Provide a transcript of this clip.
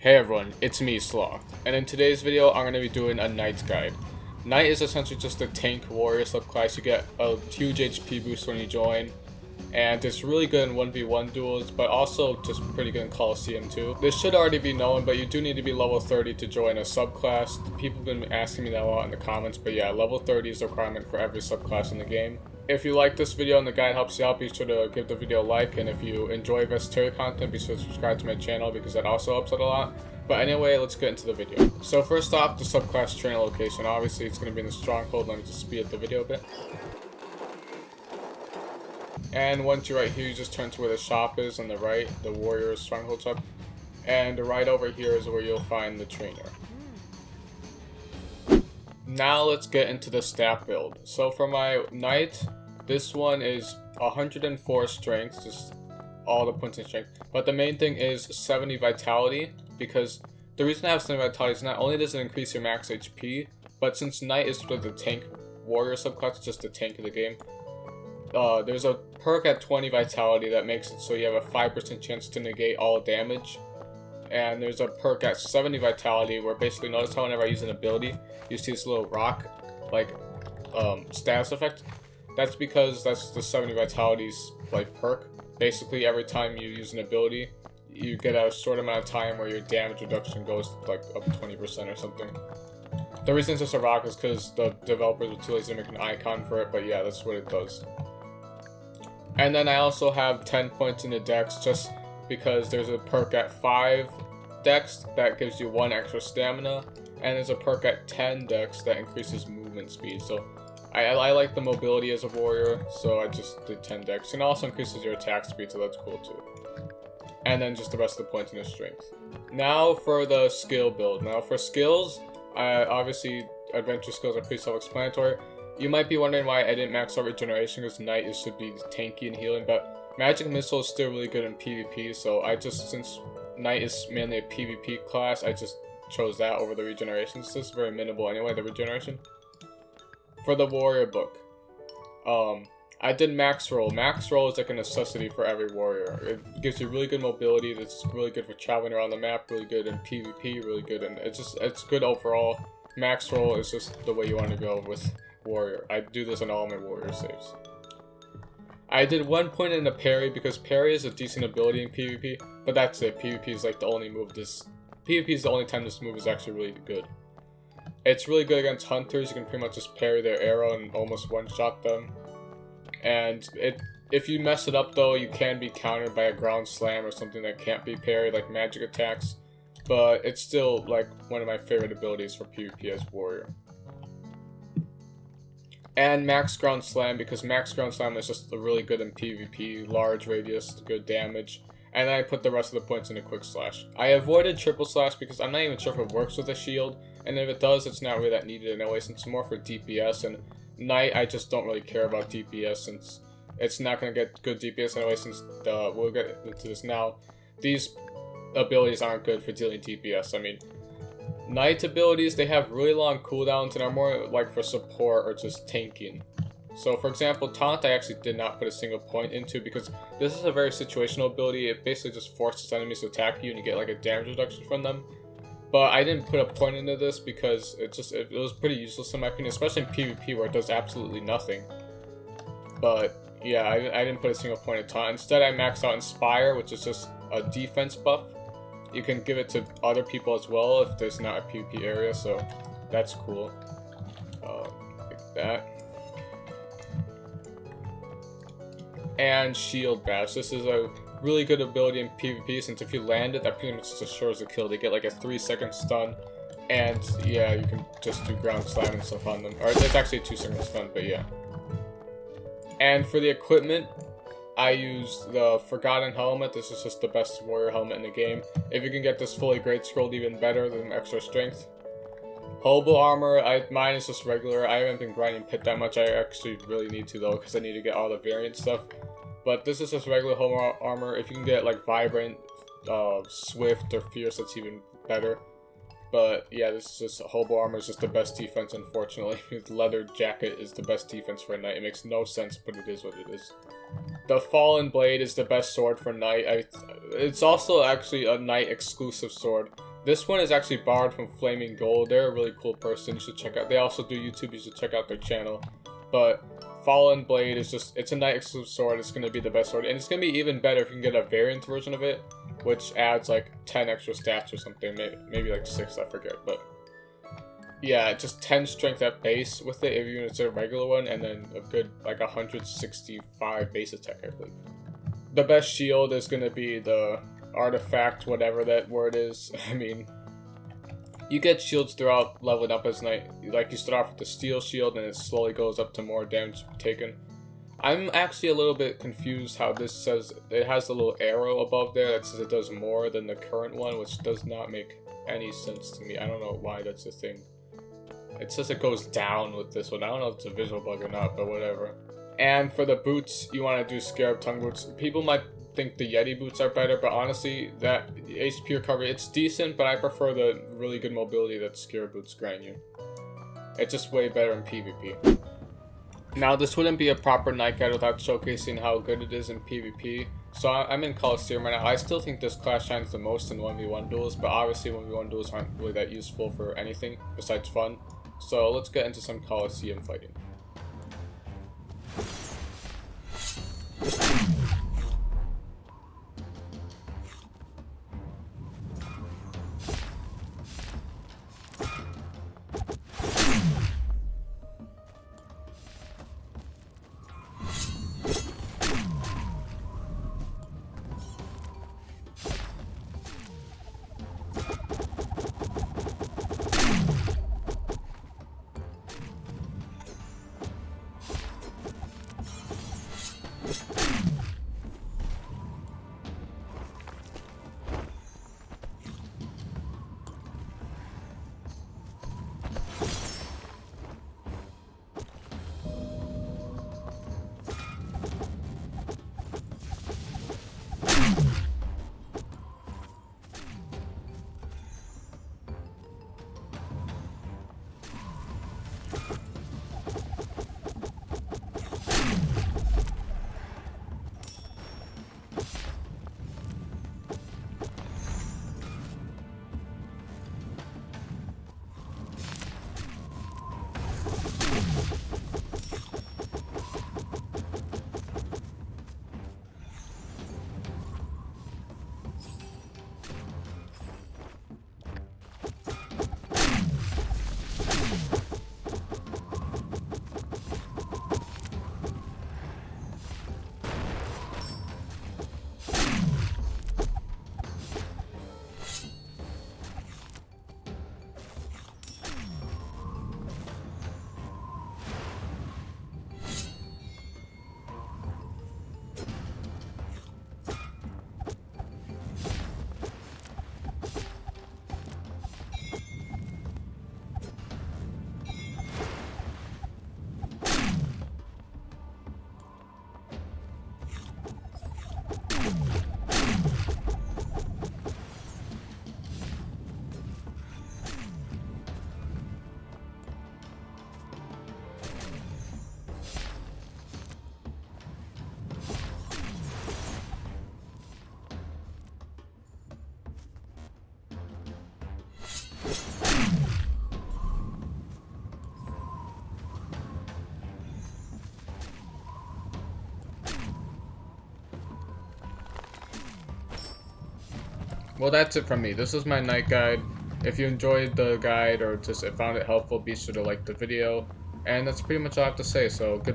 Hey everyone, it's me, Sloth, and in today's video I'm going to be doing a Knight's Guide. Knight is essentially just a tank warrior subclass. You get a huge HP boost when you join, and it's really good in 1v1 duels, but also just pretty good in Coliseum too. This should already be known, but you do need to be level 30 to join a subclass. People have been asking me that a lot in the comments, but yeah, level 30 is a requirement for every subclass in the game. If you like this video and the guide helps you out, be sure to give the video a like, and if you enjoy Vesteria content, be sure to subscribe to my channel because that also helps out a lot. But anyway, let's get into the video. So first off, the subclass training location. Obviously it's going to be in the stronghold. Let me just speed up the video a bit. And once you're right here, you just turn to where the shop is on the right, the warrior stronghold shop. And right over here is where you'll find the trainer. Now let's get into the stat build. So for my knight, this one is 104 strength, just all the points in strength. But the main thing is 70 vitality, because the reason I have 70 vitality is not only does it increase your max HP, but since knight is the tank warrior subclass, just the tank of the game, there's a perk at 20 vitality that makes it so you have a 5% chance to negate all damage. And there's a perk at 70 vitality where basically, notice how whenever I use an ability, you see this little rock, like, status effect. That's because that's the 70 vitality's, like, perk. Basically, every time you use an ability, you get a short amount of time where your damage reduction goes, like, up 20% or something. The reason it's just a rock is because the developers were too lazy to make an icon for it, but yeah, that's what it does. And then I also have 10 points in the dex, just because there's a perk at 5 dex that gives you 1 extra stamina, and there's a perk at 10 dex that increases movement speed. So I like the mobility as a warrior, so I just did 10 dex, and it also increases your attack speed, so that's cool too. And then just the rest of the points in the strength. Now for the skill build. Now for skills, obviously adventure skills are pretty self-explanatory. You might be wondering why I didn't max out regeneration, because knight should be tanky and healing, but magic missile is still really good in PvP, so since knight is mainly a PvP class, I just chose that over the regeneration. So it's very minimal anyway, the regeneration. For the warrior book, I did max roll. Max roll is like a necessity for every warrior. It gives you really good mobility. It's really good for traveling around the map. Really good in PvP. Really good, and it's good overall. Max roll is just the way you want to go with warrior. I do this on all my warrior saves. I did 1 point in the parry because parry is a decent ability in PvP, but that's it. PvP is like the only move PvP is the only time this move is actually really good. It's really good against hunters. You can pretty much just parry their arrow and almost one-shot them. And if you mess it up though, you can be countered by a ground slam or something that can't be parried, like magic attacks. But it's still like one of my favorite abilities for PvP as warrior. And max ground slam, because max ground slam is just really good in PvP, large radius, good damage. And then I put the rest of the points in a quick slash. I avoided triple slash because I'm not even sure if it works with a shield, and if it does, it's not really that needed anyway, since it's more for DPS. And knight, I just don't really care about DPS since it's not going to get good DPS anyway, since we'll get into this now. These abilities aren't good for dealing DPS. I mean, knight abilities, they have really long cooldowns and are more like for support or just tanking. So for example, taunt I actually did not put a single point into because this is a very situational ability. It basically just forces enemies to attack you and you get like a damage reduction from them. But I didn't put a point into this because it was pretty useless in my opinion, especially in PvP where it does absolutely nothing. But yeah, I didn't put a single point in taunt. Instead I maxed out Inspire, which is just a defense buff. You can give it to other people as well if there's not a PvP area, so that's cool. Like that. And Shield Bash. This is a really good ability in PvP, since if you land it, that pretty much just assures a kill. They get like a 3-second stun, and yeah, you can just do ground slam and stuff on them. Or it's actually a 2-second stun, but yeah. And for the equipment, I used the Forgotten Helmet. This is just the best warrior helmet in the game. If you can get this fully great scrolled, even better than extra strength. Hobo armor, mine is just regular. I haven't been grinding pit that much. I actually really need to though, because I need to get all the variant stuff. But this is just regular hobo armor. If you can get like vibrant, swift, or fierce, that's even better. But yeah, this is just hobo armor is just the best defense, unfortunately. Leather jacket is the best defense for a knight. It makes no sense, but it is what it is. The Fallen Blade is the best sword for knight. It's also actually a knight exclusive sword, This one is actually borrowed from Flaming Gold. They're a really cool person. You should check out. They also do YouTube. You should check out their channel. But Fallen Blade is just, it's a knight exclusive sword. It's going to be the best sword. And it's going to be even better if you can get a variant version of it, which adds like 10 extra stats or something. Maybe like 6, I forget. But yeah, just 10 strength at base with it if it's a regular one. And then a good like 165 base attack, I believe. The best shield is going to be the artifact, whatever that word is. I mean, you get shields throughout leveling up as knight. Like, you start off with the steel shield and it slowly goes up to more damage taken. I'm actually a little bit confused how this says it has a little arrow above there that says it does more than the current one, which does not make any sense to me. I don't know why that's a thing. It says it goes down with this one. I don't know if it's a visual bug or not, but whatever. And for the boots, you want to do Scarab Tongue boots. People might think the Yeti boots are better, but honestly, that HP recovery, it's decent, but I prefer the really good mobility that Scarab boots grant you. It's just way better in PvP. Now, this wouldn't be a proper night guide without showcasing how good it is in PvP. So I'm in Coliseum right now. I still think this class shines the most in 1v1 duels, but obviously 1v1 duels aren't really that useful for anything besides fun. So let's get into some Coliseum fighting. Well, that's it from me. This is my night guide. If you enjoyed the guide or just found it helpful, be sure to like the video. And that's pretty much all I have to say, so goodbye.